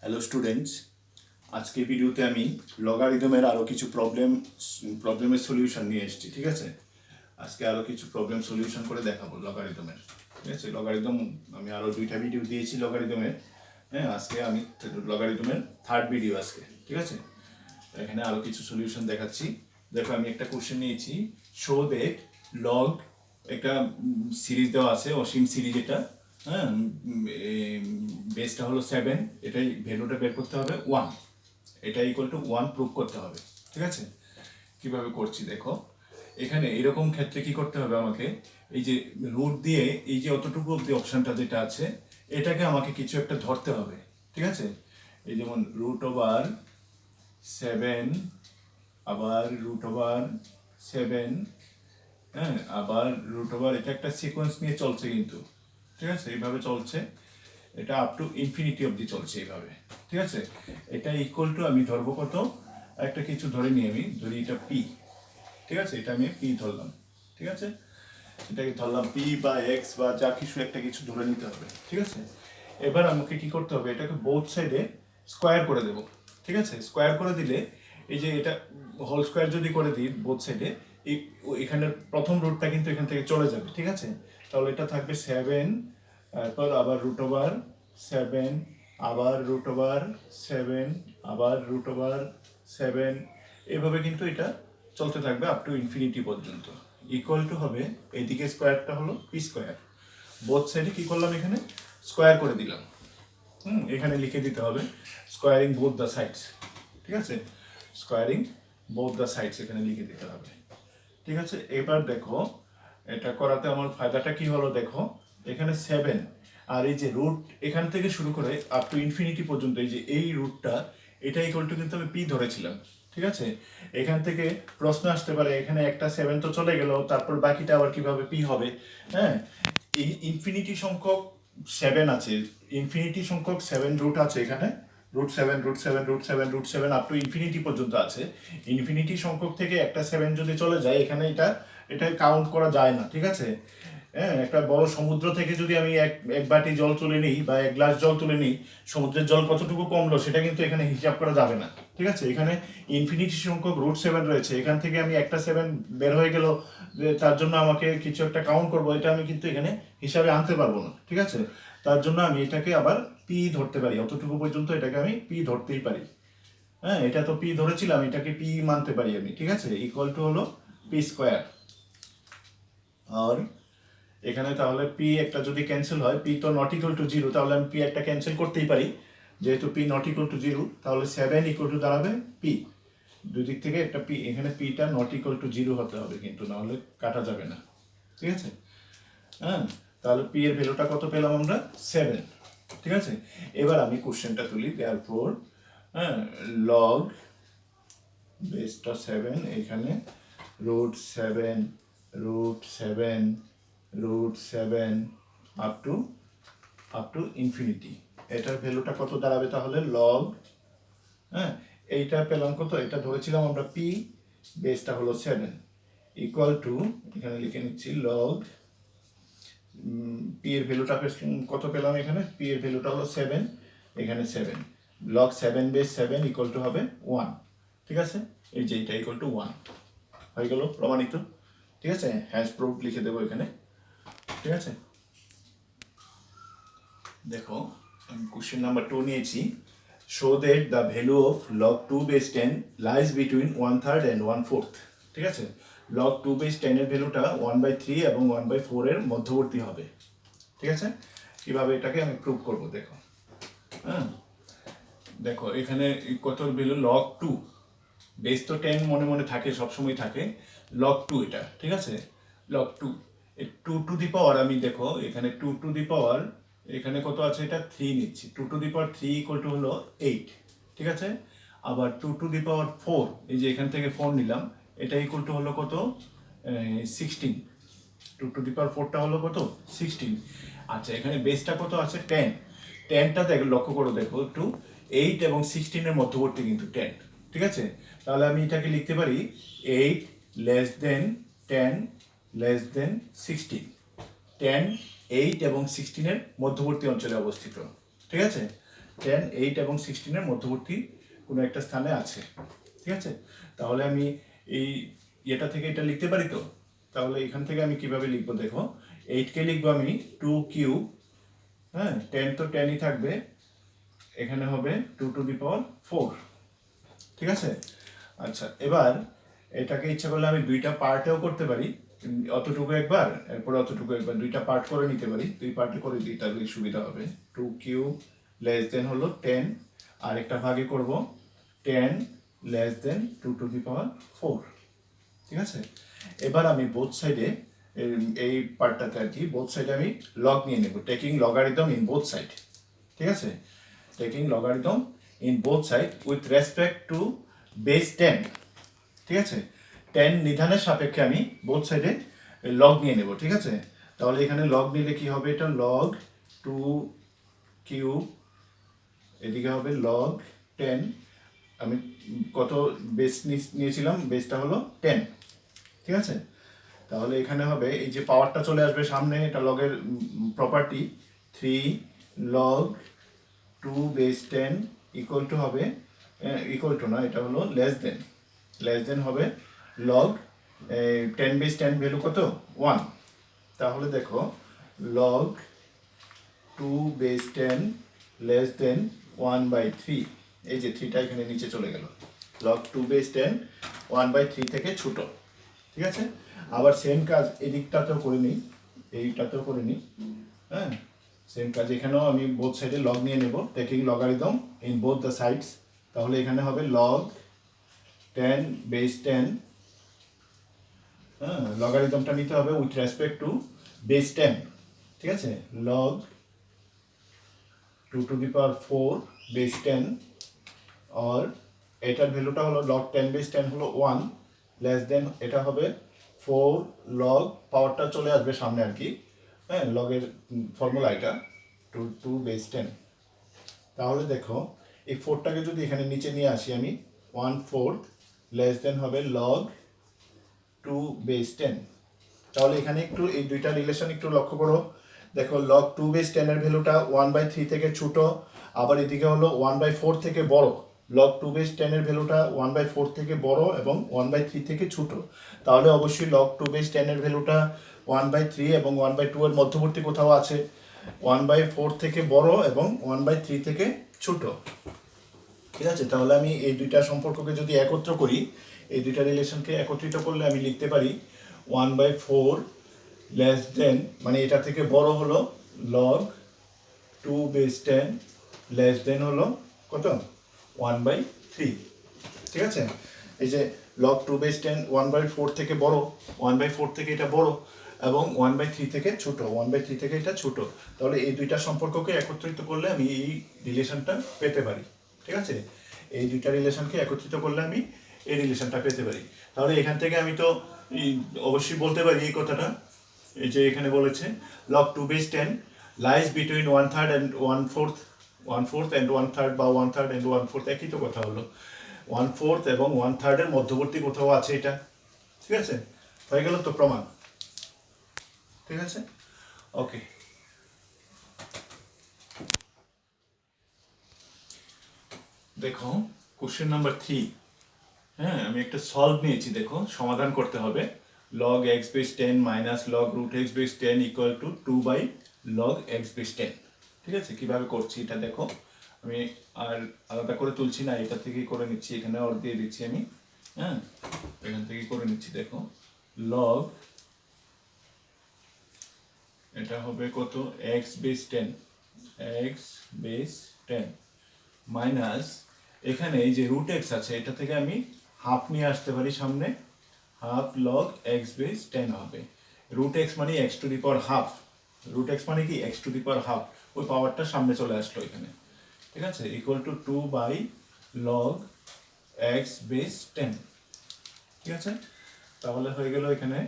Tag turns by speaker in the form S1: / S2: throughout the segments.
S1: Hello students, আজকের ভিডিওতে আমি লগারিদমের আরও কিছু প্রবলেমের সলিউশন নিয়ে এসেছি। ঠিক আছে, আজকে আরও কিছু প্রবলেম সলিউশন করে দেখাবো লগারিদমের। ঠিক আছে, লগারিদম আমি আরও 2টা ভিডিও দিয়েছি লগারিদমের। হ্যাঁ, আজকে আমি লগারিদমের থার্ড ভিডিও আজকে। ঠিক আছে, এখানে আরও কিছু সলিউশন দেখাচ্ছি। দেখো, আমি একটা কোশ্চেন নিয়েছি, শো দ্যাট লগ, একটা সিরিজ দেওয়া আছে, অসীম সিরিজ এটা। হ্যাঁ, বেসটা হলো 7, এটাই ভ্যালুটা বের করতে হবে 1, এটা ইকুয়াল টু 1 প্রুভ করতে হবে। ঠিক আছে, কিভাবে করছি দেখো। এখানে এরকম ক্ষেত্রে কি করতে হবে আমাকে, এই যে রুট দিয়ে এই যে অতটুকু অব্দি অপশনটা যেটা আছে, এটাকে আমাকে কিছু একটা ধরতে হবে। ঠিক আছে, এই যেমন রুট ওভার 7, আবার রুট ওভার 7, হ্যাঁ, আবার রুট ওভার, এটা একটা সিকোয়েন্স নিয়ে চলছে কিন্তু। ঠিক আছে, এইভাবে চলছে, এটা আপ টু ইনফিনিটি অবধি চলছে এইভাবে। ঠিক আছে, এটা ইকুয়াল টু আমি ধরবো কত, একটা কিছু ধরে নিই, আমি ধরি এটা পি। ঠিক আছে, এটা আমি পি ধরলাম। ঠিক আছে, এটাকে ধরলাম পি বা এক্স বা যা কিছু একটা কিছু ধরে নিতে হবে। ঠিক আছে, এবার আমাকে কি করতে হবে, এটাকে বোথ সাইডে স্কোয়ার করে দেব। ঠিক আছে, স্কোয়ার করে দিলে এই যে এটা হোল স্কোয়ার যদি করে দিই বোথ সাইডে, এখানের প্রথম রুটটা কিন্তু এখান থেকে চলে যাবে। ঠিক আছে, তাহলে এটা থাকবে 7, তারপর আবার রুট ওভার 7, আবার রুট ওভার 7, আবার রুট ওভার 7, এভাবে কিন্তু এটা চলতে থাকবে আপ টু ইনফিনিটি পর্যন্ত। ইকুয়াল টু হবে, এদিকে স্কোয়ারটা হলো পি স্কোয়ার, বোথ সাইডে কি করলাম, এখানে স্কোয়ার করে দিলাম। এখানে লিখে দিতে হবে স্কোয়ারিং বোথ দ্য সাইডস। ঠিক আছে, স্কোয়ারিং বোথ দ্য সাইডস এখানে লিখে দিতে হবে। ঠিক আছে, এবার দেখো এটা করাতে আমার ফায়দাটা কি হলো, দেখো এখানে 7, আর এই যে রুট এখান থেকে শুরু করে আপ টু ইনফিনিটি পর্যন্ত, এই যে এই রুটটা, এটা ইকুয়াল টু কিন্তু আমি পি ধরেছিলাম। ঠিক আছে, এখান থেকে প্রশ্ন আসতে পারে, এখানে একটা 7 তো চলে গেল, তারপর বাকিটা আবার কিভাবে পি হবে। হ্যাঁ, এই ইনফিনিটি সংখ্যক 7 আছে, ইনফিনিটি সংখ্যক 7 রুট আছে এখানে, √7, √7, √7, √7 আপ টু ইনফিনিটি পর্যন্ত আছে। ইনফিনিটি সংখ্যক থেকে একটা 7 যদি চলে যায় এখানে, এটা কাউন্ট করা যায় না। ঠিক আছে, হ্যাঁ, একটা বড় সমুদ্র থেকে যদি আমি এক বাটি জল তুলে নিই বা এক গ্লাস জল তুলে নিই, সমুদ্রের জল কতটুকু কমলো সেটা কিন্তু এখানে হিসাব করা যাবে না। ঠিক আছে, এখানে ইনফিনিটি সংখ্যক √7 রয়েছে, এখান থেকে আমি একটা 7 বের হয়ে গেল, তার জন্য আমাকে কিছু একটা কাউন্ট করবো, এটা আমি কিন্তু এখানে হিসাবে আনতে পারবো না। ঠিক আছে, তার জন্য আমি এটাকে আবার পি ধরতে পারি, অতটুকু পর্যন্ত এটাকে আমি পি ধরতেই পারি। হ্যাঁ, এটা তো পি ধরেছিলাম, এটাকে পি মানতে পারি আমি। ঠিক আছে, ইকুয়াল টু হলো পি স্কোয়ার। আর এখানে তাহলে পি একটা যদি ক্যান্সেল হয়, পি তো নট ইকুয়াল টু 0, তাহলে আমি পি একটা ক্যান্সেল করতেই পারি, যেহেতু পি নট ইকুয়াল টু 0, তাহলে 7 ইকুয়াল টু দাঁড়াবে পি। দুই দিক থেকে একটা পি, এখানে পিটা নট ইকুয়াল টু 0 হতে হবে কিন্তু, নাহলে কাটা যাবে না। ঠিক আছে, হ্যাঁ, তাহলে পি এর ভ্যালুটা কত পেলাম আমরা, 7। ঠিক আছে, এবার আমি কোশ্চেনটা তুলি, দেয়ারফর হ্যাঁ, লগ বেসটা 7, এখানে √7, √7, √7 আপ টু ইনফিনিটি, এটার ভ্যালুটা কত দাঁড়াবে তাহলে, লগ, হ্যাঁ, এইটা পেলাম কত, এটা ধরেছিলাম আমরা পি, বেসটা হলো 7, ইকুয়াল টু, এখানে লিখে নিচ্ছি লগ, পি এর ভ্যালুটা কত পেলাম, এখানে পি এর ভ্যালুটা হলো 7, এখানে 7, লগ 7 বেস 7 ইকুয়াল টু হবে 1। ঠিক আছে, এই যে এটা ইকুয়াল টু 1 হয়ে গেল, প্রমাণিত। ঠিক আছে, হ্যাশ প্রুফ লিখে দেবো এখানে। ঠিক আছে, দেখো আমি কোশ্চেন নাম্বার 2 নিয়েছি, show that the value of log 2 base 10 lies between 1/3 and 1/4। ঠিক আছে, লগ 2 বেস 10 এর ভ্যালুটা 1/3 এবং 1/4 এর মধ্যবর্তী হবে। ঠিক আছে, কিভাবে এটাকে আমি প্রুভ করব দেখো। হ্যাঁ, দেখো এখানে কত ভ্যালু, লগ 2, বেস তো 10 মনে মনে থাকে, সবসময় থাকে, লগ 2 এটা। ঠিক আছে, লগ 2, 2 টু দি পাওয়ার, আমি দেখো এখানে 2 টু দি পাওয়ার, এখানে কত আছে, এটা 3 নিচ্ছি, 2 two the power 3 equal to হলো 8। ঠিক আছে, আবার 2 টু দি পাওয়ার 4, এই যে এখান থেকে 4 নিলাম, এটা ইকুয়াল টু হলো কত, 16। 2 টু দি পাওয়ার 4টা হলো কত, 16। আচ্ছা, এখানে বেসটা কত আছে, 10, 10টা দেখো, লক্ষ্য করো, দেখো একটু, 8 এবং 16 এর মধ্যবর্তী কিন্তু 10। ঠিক আছে, তাহলে আমি এটাকে লিখতে পারি 8 লেস দেন 10 লেস দেন 16, 10, 8 এবং 16 এর মধ্যবর্তী অঞ্চলে অবস্থিত। ঠিক আছে, 10, 8 এবং 16-এর মধ্যবর্তী কোনো একটা স্থানে আছে, ঠিক আছে? তাহলে আমি এই এটা থেকে এটা লিখতে পারি তো। তাহলে এখান থেকে আমি কিভাবে লিখবো দেখো, 8কে লিখবো আমি 2 কিউব, হ্যাঁ, 10 তো 10ই থাকবে, এখানে হবে 2 টু দি পাওয়ার 4, ঠিক আছে? আচ্ছা, এবার এটাকে ইচ্ছা করলে আমি দুইটা পার্টেও করতে পারি, অতটুকু একবার এরপর অতটুকু একবার, দুইটা পার্ট করে নিতে পারি, দুই পার্টে করে দিই তাহলে সুবিধা হবে। 2 কিউব লেস দেন হলো 10, আর একটা ভাগে করব 10 লেস দেন 2 টু দি পাওয়ার 4, ঠিক আছে? এবার আমি বোথ সাইডে এই পার্টটাতে আর কি বোথ সাইডে আমি লগ নিয়ে নেব, taking logarithm in both side, ঠিক আছে? Taking logarithm in both side with respect to base 10, ঠিক আছে? 10 নিধানের সাপেক্ষে আমি বোথ সাইডে লগ নিয়ে নেব, ঠিক আছে? তাহলে এখানে লগ নিলে কি হবে, এটা লগ 2 কিউব, এদিকে হবে লগ 10, আমি কত বেস নিয়েছিলাম, বেসটা হলো 10, ঠিক আছে? তাহলে এখানে হবে এই যে পাওয়ারটা চলে আসবে সামনে, এটা লগের property, 3 log 2 base 10 equal to হবে, ইকুয়াল টু না, এটা হলো লেস দেন হবে লগ 10 বেস 10 ভ্যালু কত 1, তাহলে দেখো লগ 2 বেস 10 লেস দেন 1/3, এই যে 3টা এখানে নিচে চলে গেল, লগ 2 বেস 10 1/3 থেকে ছোট, ঠিক আছে? আবার সেম কাজ এদিকটাতেও করে নিই, এইটাতেও করে নিই, হ্যাঁ, সেম কাজ এখানেও আমি বোথ সাইডে লগ নিয়ে নেব, taking logarithm in both the sides. তাহলে এখানে হবে লগ 10 বেস 10, হ্যাঁ, লগারিদমটা নিতে হবে উইথ রেসপেক্ট টু বেস 10, ঠিক আছে? Log 2 two the power 4 base 10, আর এটার ভ্যালুটা হলো লগ 10 বেস 10 হলো 1, লেস দেন এটা হবে 4 লগ, পাওয়ারটা চলে আসবে সামনে আর কি, হ্যাঁ, লগের ফর্মুলা এটা 2 বেস 10। তাহলে দেখো এই 4টাকে যদি এখানে নিচে নিয়ে আসি আমি, 1/4 লেস দেন হবে লগ 2 বেস 10। তাহলে এখানে একটু এই দুইটা রিলেশন একটু লক্ষ্য করো, দেখো লগ 2 বেস 10 এর ভ্যালুটা 1/3 থেকে ছোট, আবার এদিকে হলো 1/4 থেকে বড়, লগ 2 বেস 10 এর ভ্যালুটা 1/4 থেকে বড় এবং 1/3 থেকে ছোট, তাহলে অবশ্যই লগ 2 বেস 10 এর ভ্যালুটা 1/3 এবং 1/2 এর মধ্যবর্তী কোথাও আছে, 1/4 থেকে বড় এবং 1/3 থেকে ছোট, ঠিক আছে? তাহলে আমি এই দুইটা সম্পর্ককে যদি একত্র করি, এই দুইটা রিলেশনকে একত্রিত করলে আমি লিখতে পারি 1/4 লেস দেন, মানে এটা থেকে বড় হলো লগ 2 বেস 10 লেস দেন হলো কত 1/3, ঠিক আছে? এই যে লগ 2 বেস 10 1/4 থেকে বড়, 1/4 থেকে এটা বড় এবং 1/3 থেকে ছোট, 1/3 থেকে এটা ছোট, তাহলে এই দুইটা সম্পর্ককে একত্রিত করলে আমি এই রিলেশনটা পেতে পারি, ঠিক আছে? এই দুইটা রিলেশনকে একত্রিত করলে আমি এই রিলেশনটা পেতে পারি। তাহলে এখান থেকে আমি তো অবশ্যই বলতে পারি এই কথাটা, এই যে এখানে বলেছে log 2 base 10 lies between 1/3 and 1/4 and 1/3 বা 1/3 and 1/4 একই তো কথা হলো, 1/4 এবং 1/3 এর মধ্যবর্তী কোথাও আছে এটা, ঠিক আছে? হয়ে গেল তো প্রমাণ, ঠিক আছে? ওকে, দেখো কোশ্চেন নাম্বার 3, হ্যাঁ, আমি একটা সলভ নিয়েছি, দেখো সমাধান করতে হবে, log x base 10 minus log root x base 10 equal to 2/log x base 10, ঠিক আছে? কিভাবে করছি এটা দেখো, আমি আর আলাদা করে তুলছি না, এটা থেকেই করে নিচ্ছি, এখানে অর দিয়ে দিচ্ছি আমি, হ্যাঁ, এখান থেকেই করে নিচ্ছি, দেখো log, এটা হবে কত x base 10, x base 10 minus এখানে এই যে রুট এক্স আছে, এটা থেকে আমি হাফ নিয়ে আসতে পারি সামনে, হাফ লগ এক্স বেস 10 হবে, রুট এক্স মানে x to the power half, root x মানে কি x to the power half, ওই পাওয়ারটা সামনে চলে আসলো এখানে, ঠিক আছে? Equal to 2/log x base 10, ঠিক আছে? তাহলে হয়ে গেল এখানে,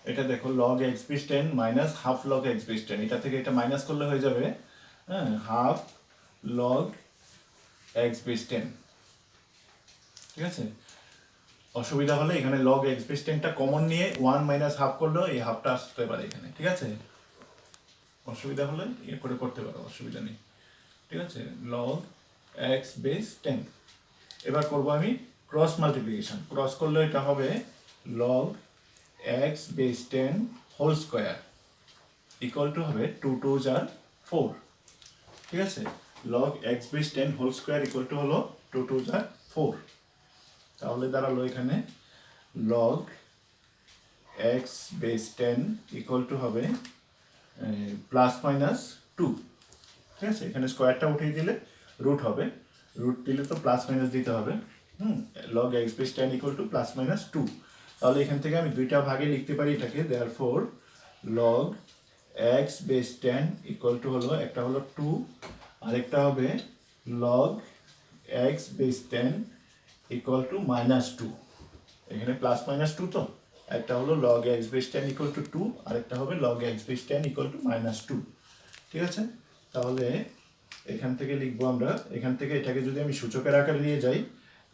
S1: এটা দেখো log x base 10 minus half log x base 10, এটা থেকে এটা মাইনাস করলে হয়ে যাবে, হ্যাঁ, হাফ লগ এক্স বেস 10, ঠিক আছে? অসুবিধা হলে এখানে লগ এক্স বেস 10টা কমন নিয়ে 1 মাইনাস হাফ করলেও এই হাফটা আসতে পারে এখানে, ঠিক আছে? অসুবিধা হলে এ করে করতে পারো, অসুবিধা নেই, ঠিক আছে? Log x base 10। এবার করব আমি ক্রস মাল্টিপ্লিকেশন। ক্রস করলে এটা হবে log x base 10 whole square equal to হবে 2 2 যার 4। ঠিক আছে, log x base 10 whole square equal to হলো 2 2 যার 4। তাহলে দাঁড়ালো এখানে log x base 10 equal to হবে প্লাস মাইনাস 2। ঠিক আছে, এখানে স্কোয়ারটা উঠিয়ে দিলে রুট হবে, রুট দিলে তো প্লাস মাইনাস দিতে হবে। Log x base 10 equal two plus minus 2। তাহলে এখান থেকে আমি দুইটা ভাগে লিখতে পারি এটাকে, therefore log x base 10 equal to হলো, একটা হলো 2 আরেকটা হবে log x base 10 equal two minus 2। এখানে প্লাস মাইনাস 2 তো, একটা হলো log x base 10 equal two 2 আরেকটা হবে log x base 10 equal two minus 2। ঠিক আছে, তাহলে এখান থেকে লিখবো আমরা, এখান থেকে এটাকে যদি আমি সূচকের আকারে নিয়ে যাই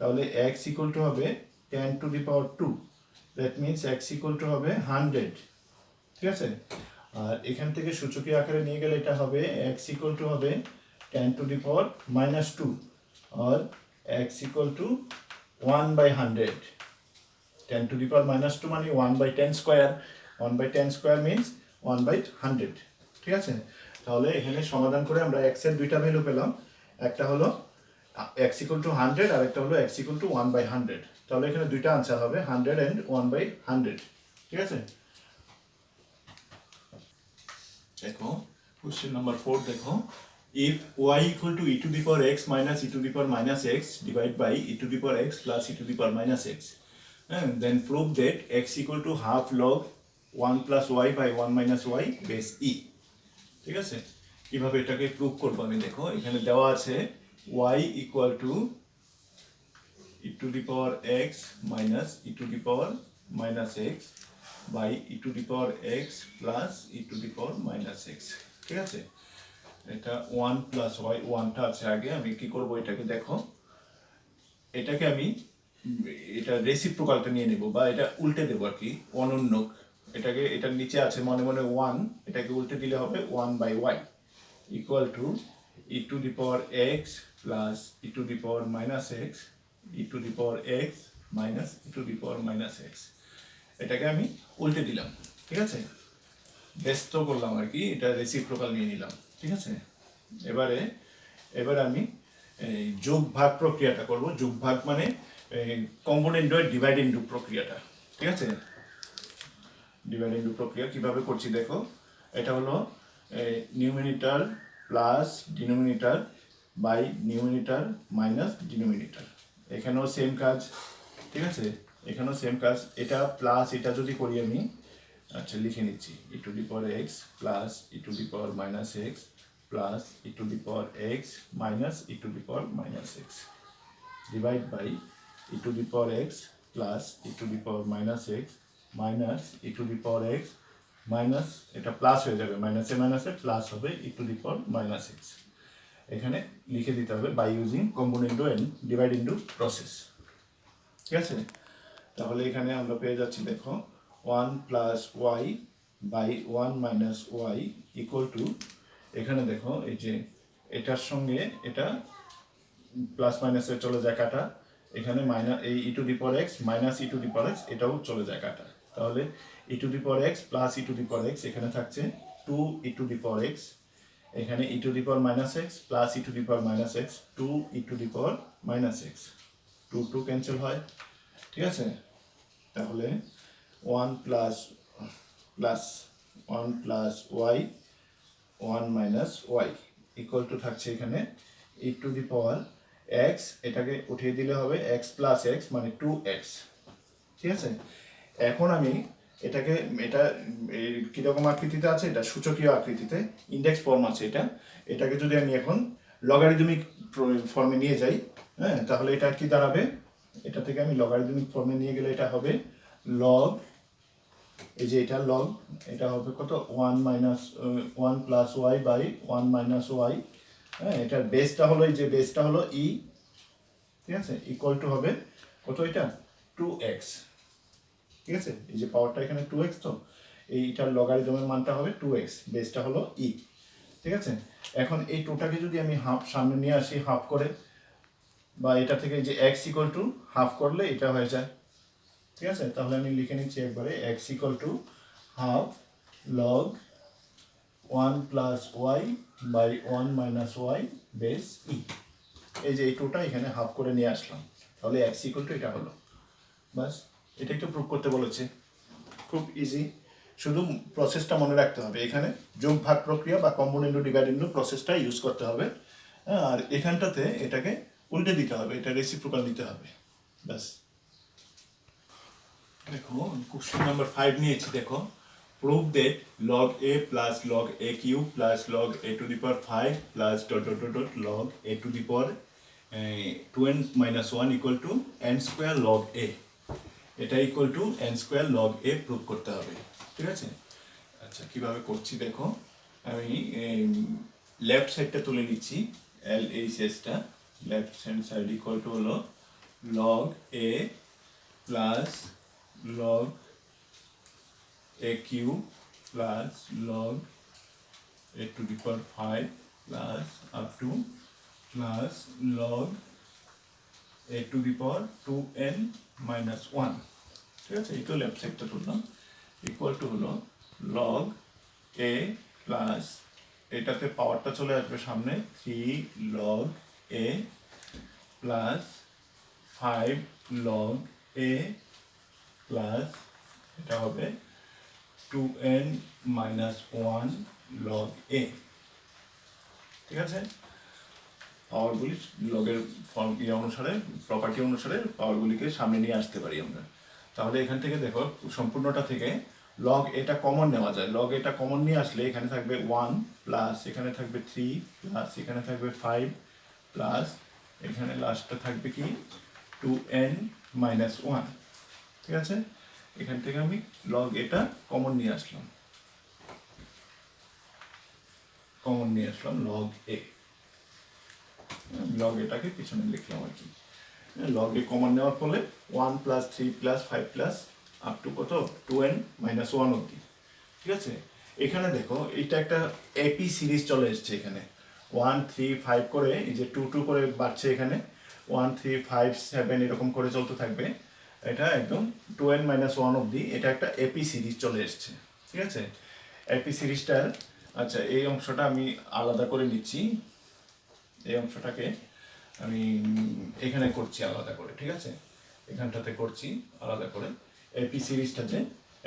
S1: তাহলে x ইকুয়াল টু হবে 10 to the power 2, that means x equal to হবে 100। ঠিক আছে, আর এখান থেকে সূচকীয় আকারে নিয়ে গেলে এটা হবে x ইকুয়াল টু হবে 10 টু দি পাওয়ার মাইনাস 2 আর x equal to 1/100। 10 to the power minus 2 মানে 1/10 স্কোয়ার, 1/10 স্কোয়ার মিনস 1/100। ঠিক আছে, তাহলে এখানে সমাধান করে আমরা x এর দুইটা ভ্যালু পেলাম, একটা হলো x ইকুয়াল টু 100 আর একটা হলো x ইকুয়াল টু 1/100। তাহলে এখানে দুইটা আনসার হবে 100 and 1/100। ঠিক আছে, দেখো কোশ্চেন নাম্বার 4 দেখো, if y equal to e to the power x minus e to the power minus x divided by e to the power x plus e to the power minus x, and then prove that x equal to half log 1 plus y by 1 minus y base e। ঠিক আছে, কিভাবে এটাকে prove করবো আমি, দেখো এখানে দেওয়া আছে y equal to e to the power x minus e to the power minus x by e to the power x plus e to the power minus x। ঠিক আছে, এটা 1 প্লাস y, 1টা আছে আগে, আমি কি করব এটাকে, দেখো এটাকে আমি এটা রেসিপ্রোকালটা নিয়ে নেব বা এটা উল্টে দেবো আর কি, অনন্যক। এটাকে, এটার নিচে আছে মনে মনে 1, এটাকে উল্টে দিলে হবে 1/y equal to e to the power x plus e to the power minus x e to the power x minus e to the power minus x। এটাকে আমি উল্টে দিলাম। ঠিক আছে, ব্যস্ত করলাম আর কি, এটা রেসিপ্রোকাল নিয়ে নিলাম। ঠিক আছে, এবারে আমি এই যোগ ভাগ প্রক্রিয়াটা করব। যোগ ভাগ মানে কম্পোনেন্ট ডিভাইড ইনটু প্রক্রিয়াটা। ঠিক আছে, ডিভাইড ইনটু প্রক্রিয়া কিভাবে করছি দেখো, এটা হলো numerator plus denominator by numerator minus denominator, এখানেও সেম কাজ। ঠিক আছে, এখানেও সেম কাজ, এটা প্লাস এটা যদি করি আমি, আচ্ছা লিখে নিচ্ছি, e to the power x plus e to the power minus x plus e to the power x minus e to the power minus x divide by e to the power x plus e to the power minus x minus e to the power x minus, এটা plus হয়ে যাবে, মাইনাসে মাইনাসে plus হবে e to the power minus x. এখানে লিখে দিতে হবে by using কম্পোনেন্টো and dividendo process. ঠিক আছে, তাহলে এখানে আমরা পেয়ে যাচ্ছি দেখো 1 plus y by 1 minus y equal to, এখানে দেখো এই যে এটার সঙ্গে এটা প্লাস মাইনাসে চলে যায় কাটা, এখানে মাইনাস এই e to the power x minus e to the power x এটাও চলে যায় কাটা, তাহলে e to the power x plus e to the power x এখানে থাকছে 2 e to the power x, এখানে e to the power minus x plus e to the power minus x 2 e to the power minus x, 2 2 cancel হয়। ঠিক আছে, তাহলে 1 plus plus 1 plus y 1 minus y equal to থাকছে এখানে e to the power x, এটাকে উঠিয়ে দিলে হবে এক্স প্লাস এক্স মানে 2x। ঠিক আছে, এখন আমি এটাকে, এটা কীরকম আকৃতিতে আছে, এটা সূচকীয় আকৃতিতে ইন্ডেক্স ফর্ম আছে, এটাকে যদি আমি এখন লগারিদমিক ফর্মে নিয়ে যাই, হ্যাঁ তাহলে এটা কি দাঁড়াবে, এটা থেকে আমি লগারিদমিক ফর্মে নিয়ে গেলে এটা হবে লগ, এই যে এটা লগ, এটা হবে কত 1 minus 1 plus y by 1 minus y, হ্যাঁ এটার বেসটা হলো, এই যে বেসটা হলো ই। ঠিক আছে, ইকুয়াল টু হবে কত, এটা 2x। ঠিক আছে, এই যে পাওয়ারটা এখানে 2x, তো এইটার লগারিদমের মানটা হবে 2x, বেসটা হলো ই। ঠিক আছে, এখন এই টুটাকে যদি আমি হাফ সামনে নিয়ে আসি হাফ করে, বা এটা থেকে যে এক্স ইকুয়াল টু হাফ করলে এটা হয়ে যায়, ঠিক আছে। তাহলে আমি লিখে নিচ্ছি একবারে x equal to half log 1 plus y by 1 minus y base e. এই যে এই টুটা এখানে হাফ করে নিয়ে আসলাম, তাহলে এক্স ইকুয়াল টু এটা হলো। বাস, এটা একটু প্রুভ করতে বলেছে, খুব ইজি। শুধু প্রসেসটা মনে রাখতে হবে, এখানে যোগ ভাগ প্রক্রিয়া বা কম্পোনেন্ট ডিভাইড ইনটু প্রসেসটা ইউজ করতে হবে। আর এখানটাতে এটাকে উল্টে দিতে হবে, এটা রেসিপ্রোকাল দিতে হবে। ব্যাস। দেখো কোশ্চেন নাম্বার 5 নিয়েছি, দেখো prove that log a plus log a cube plus log a to the power 5 plus dot dot dot dot log a to the power 2n minus 1 equal to n square log a, এটা equal to n square log a prove করতে হবে, ঠিক আছে। আচ্ছা কিভাবে করছি দেখো, আমি লেফট সাইডটা তুলে নিচ্ছি, এল এইচ এসটা left hand side equal to হলো log a plus log a cube plus log a to the power 5 plus up to plus log a to the power 2n minus 1, ঠিক আছে। এই তো left সাইডটা তুললাম, equal to হলো log a plus এটাতে পাওয়ারটা চলে আসবে সামনে 3 log a plus 5 log a plus এটা হবে 2n minus 1 log a, ঠিক আছে। পাওয়ারগুলি লগের ফর্ম অনুসারে, প্রপার্টি অনুসারে পাওয়ারগুলিকে সামনে নিয়ে আসতে পারি আমরা। তাহলে এখান থেকে দেখো সম্পূর্ণটা থেকে লগ এটা কমন নেওয়া যায়, লগ এটা কমন নিয়ে আসলে এখানে থাকবে 1 প্লাস এখানে থাকবে 3 প্লাস এখানে থাকবে 5 প্লাস এখানে লাস্টটা থাকবে কি 2n minus 1, ঠিক আছে। এখান থেকে আমি লগ এটা কমন নিয়ে আসলাম, লগ এ, লগ এটাকে পিছনে লিখলাম আর কি। লগ এ কমন নেওয়ার ফলে 1 plus 3 plus 5 plus up to কত 2n minus 1 অবধি, ঠিক আছে। এখানে দেখো এটা একটা এপি সিরিজ চলে এসছে, এখানে 1 3 5 করে এই যে 2 2 করে বাড়ছে, এখানে 1 3 5 7 এরকম করে চলতে থাকবে, এটা একদম 2n minus 1 অবধি এটা একটা এপি সিরিজ চলে এসছে, ঠিক আছে। এপি সিরিজটার আচ্ছা এই অংশটা আমি আলাদা করে নিচ্ছি, এই অংশটাকে আমি এখানে করছি আলাদা করে, ঠিক আছে। এখানটাতে করছি আলাদা করে এপি সিরিজটাতে।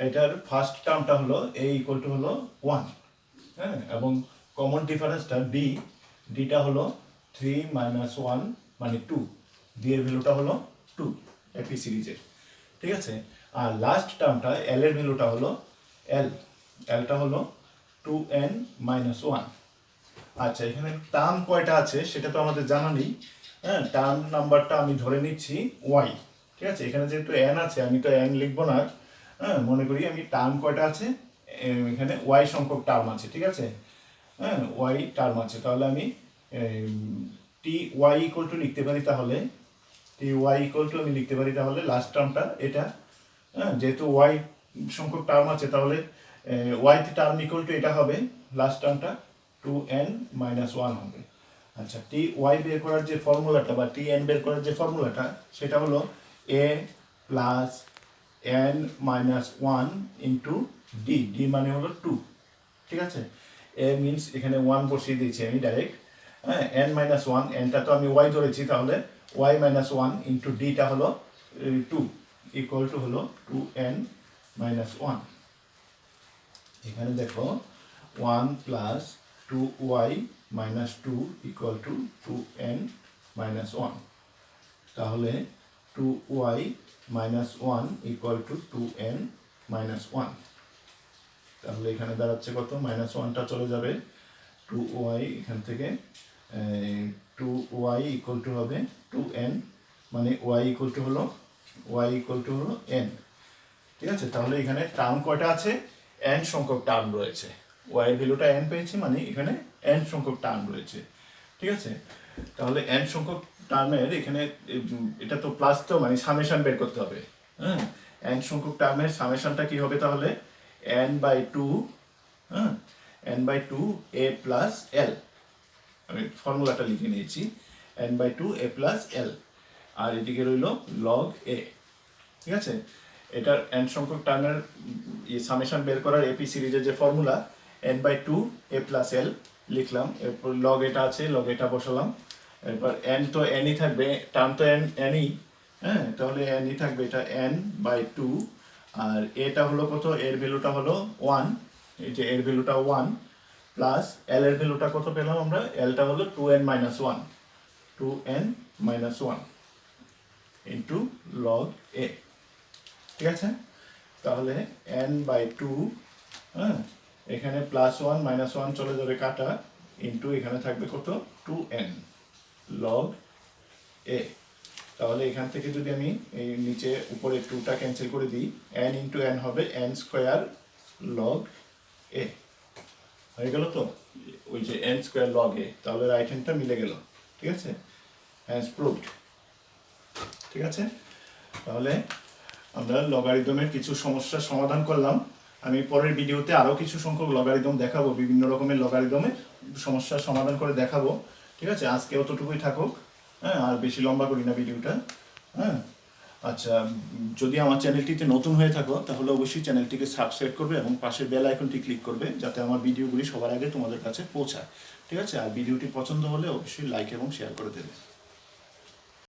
S1: এটার ফার্স্ট টার্মটা হলো a ইকুয়াল টু হলো 1, হ্যাঁ, এবং কমন ডিফারেন্সটা ডিটা হলো 3 মাইনাস 1 মানে 2, ডি এর ভ্যালুটা হলো 2 এপি সিরিজের, ঠিক আছে। আর লাস্ট টার্মটা এল এর ভ্যালুটা হলো এলটা হলো 2n minus 1। আচ্ছা এখানে টার্ম কয়টা আছে সেটা তো আমাদের জানা নেই, হ্যাঁ। টার্ম নাম্বারটা আমি ধরে নিচ্ছি ওয়াই, ঠিক আছে। এখানে যেহেতু এন আছে আমি তো এন লিখবো না, হ্যাঁ। মনে করি আমি টার্ম কয়টা আছে, এখানে ওয়াই সংখ্যক টার্ম আছে, ঠিক আছে, হ্যাঁ। ওয়াই টার্ম আছে, তাহলে আমি টি ওয়াই ইকুয়াল টু লিখতে পারি, তাহলে টি ওয়াই ইকুয়াল টু আমি লিখতে পারি তাহলে লাস্ট টার্মটা এটা, হ্যাঁ। যেহেতু ওয়াই সংখ্যক টার্ম আছে তাহলে ওয়াই টার্ম ইকুয়াল টু এটা হবে, লাস্ট টার্মটা 2n minus 1 হবে। আচ্ছা টি ওয়াই বের করার যে ফর্মুলাটা বা টি এন বের করার যে ফর্মুলাটা সেটা হলো a plus n minus 1 into d মানে হলো 2, ঠিক আছে। এ মিনস এখানে 1 বসিয়ে দিয়েছি আমি ডাইরেক্ট, হ্যাঁ। এন মাইনাস 1, এনটা তো আমি ওয়াই ধরেছি, তাহলে ওয়াই মাইনাস 1 ইন্টু ডিটা হলো 2 ইকুয়াল টু হলো 2n minus 1। এখানে দেখো 1 plus 2y minus 2 equal to 2n minus 1, তাহলে 2y minus 1 equal to 2n minus 1, তাহলে এখানে দাঁড়াচ্ছে কত, মাইনাস 1টা চলে যাবে, 2y এখান থেকে 2y equal to হবে 2n, মানে y equal to হলো n, ঠিক আছে। তাহলে এখানে টার্ম কয়টা আছে, n সংখ্যক টার্ম রয়েছে, y এর ভ্যালুটা n পেয়েছি মানে এখানে n সংখ্যক টার্ম রয়েছে, ঠিক আছে। তাহলে n সংখ্যক টার্মের এখানে এটা তো প্লাস, তো মানে সামেশন বের করতে হবে, হ্যাঁ। n সংখ্যক টার্মের সামেশনটা কি হবে তাহলে n/2, হ্যাঁ, n/2 a প্লাস l, আমি ফর্মুলাটা লিখে নিয়েছি, n/2 a প্লাস এল, আর এদিকে রইল লগ এ। ঠিক আছে, এটার n সংখ্যক টার্মের সামেশন বের করার এপি সিরিজের যে formula n/2 a plus L লিখলাম, এরপর লগ এটা আছে, লগ এটা বসালাম, এরপর n তো nই থাকবে, টার্ম তো nই, হ্যাঁ, তাহলে nই থাকবে, এটা n/2, আর এটা হলো কত, এর ভ্যালুটা হলো 1, এই যে এর ভ্যালুটা 1 প্লাস এল এর ভ্যালুটা কত পেলাম আমরা, এলটা হলো 2n-1, 2n-1 ইন্টু লগ এ। ঠিক আছে, তাহলে n/2, হ্যাঁ, এখানে +1 -1 চলে যাবে কাটা, ইন্টু এখানে থাকবে কত, 2n লগ এ। তাহলে এখান থেকে যদি আমি এই নিচে উপরে 2টা ক্যান্সেল করে দিই, n ইন্টু n হবে n² লগ এ, হয়ে গেল তো, ওই যে n² লগ এ, তাহলে রাইট হ্যান্ডটা মিলে গেল। ঠিক আছে, হ্যান্স প্রুভড। ঠিক আছে, তাহলে আমরা লগারিদমের কিছু সমস্যার সমাধান করলাম। আমি পরের ভিডিওতে আরও কিছু সংখ্যক লগারিদম দেখাবো, বিভিন্ন রকমের লগারিদমের সমস্যার সমাধান করে দেখাবো। ঠিক আছে, আজকে অতটুকুই থাকুক, হ্যাঁ, আর বেশি লম্বা করি না ভিডিওটা। হ্যাঁ, আচ্ছা, যদি আমার চ্যানেলটিতে নতুন হয়ে থাকো তাহলে অবশ্যই চ্যানেলটিকে সাবস্ক্রাইব করবে এবং পাশের বেল আইকনটি ক্লিক করবে, যাতে আমার ভিডিওগুলি সবার আগে তোমাদের কাছে পৌঁছায়। ঠিক আছে, আর ভিডিওটি পছন্দ হলে অবশ্যই লাইক এবং শেয়ার করে দেবে।